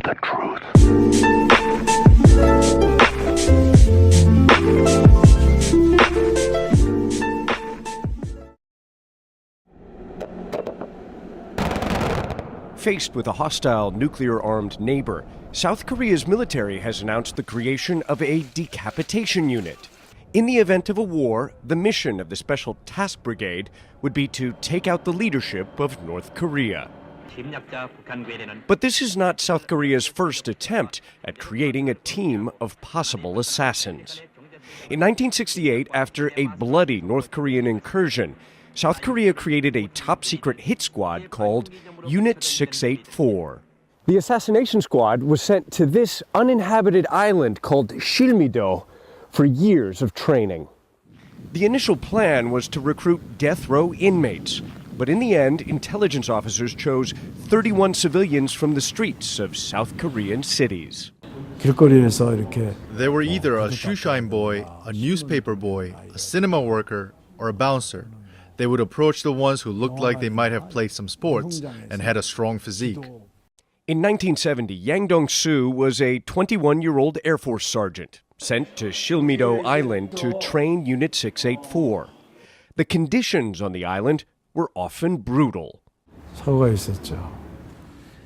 the truth. Faced with a hostile nuclear-armed neighbor, South Korea's military has announced the creation of a decapitation unit. In the event of a war, the mission of the Special Task Brigade would be to take out the leadership of North Korea. But this is not South Korea's first attempt at creating a team of possible assassins. In 1968, after a bloody North Korean incursion, South Korea created a top-secret hit squad called Unit 684. The assassination squad was sent to this uninhabited island called Shilmido for years of training. The initial plan was to recruit death row inmates, but in the end, intelligence officers chose 31 civilians from the streets of South Korean cities. They were either a shoeshine boy, a newspaper boy, a cinema worker, or a bouncer. They would approach the ones who looked like they might have played some sports and had a strong physique. In 1970, Yang Dong-soo was a 21-year-old Air Force sergeant sent to Shilmido Island to train Unit 684. The conditions on the island were often brutal.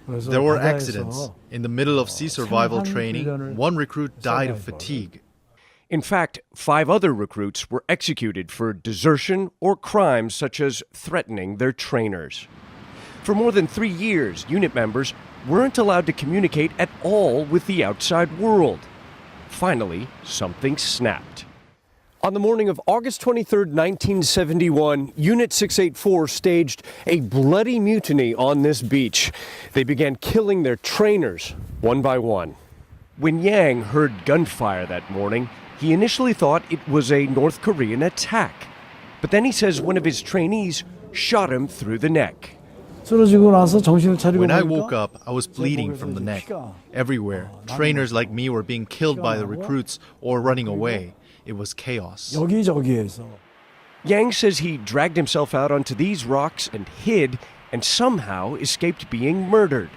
There were accidents. In the middle of sea survival training, one recruit died of fatigue. In fact, 5 other recruits were executed for desertion or crimes such as threatening their trainers. For more than 3 years, unit members weren't allowed to communicate at all with the outside world. Finally, something snapped. On the morning of August 23, 1971, Unit 684 staged a bloody mutiny on this beach. They began killing their trainers one by one. When Yang heard gunfire that morning, he initially thought it was a North Korean attack. But then he says one of his trainees shot him through the neck. When I woke up, I was bleeding from the neck. Everywhere, trainers like me were being killed by the recruits or running away. It was chaos. Yang says he dragged himself out onto these rocks and hid, and somehow escaped being murdered.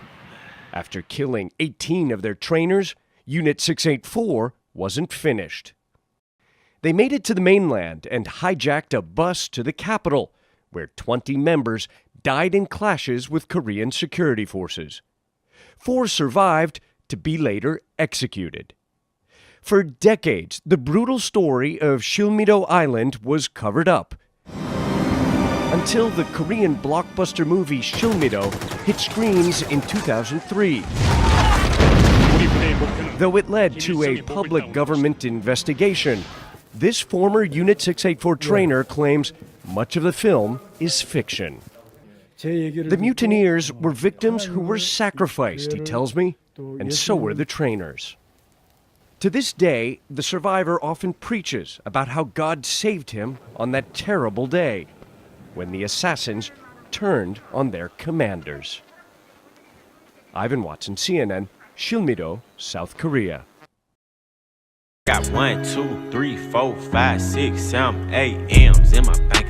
After killing 18 of their trainers, Unit 684 wasn't finished. They made it to the mainland and hijacked a bus to the capital, where 20 members died in clashes with Korean security forces. 4 survived to be later executed. For decades, the brutal story of Shilmido Island was covered up, until the Korean blockbuster movie Shilmido hit screens in 2003. Though it led to a public government investigation, this former Unit 684 trainer claims much of the film is fiction. The mutineers were victims who were sacrificed, he tells me, and so were the trainers. To this day, the survivor often preaches about how God saved him on that terrible day, when the assassins turned on their commanders. Ivan Watson, CNN, Shilmido, South Korea. Got 1, 2, 3, 4, 5, 6, 7, 8 M's in my bank.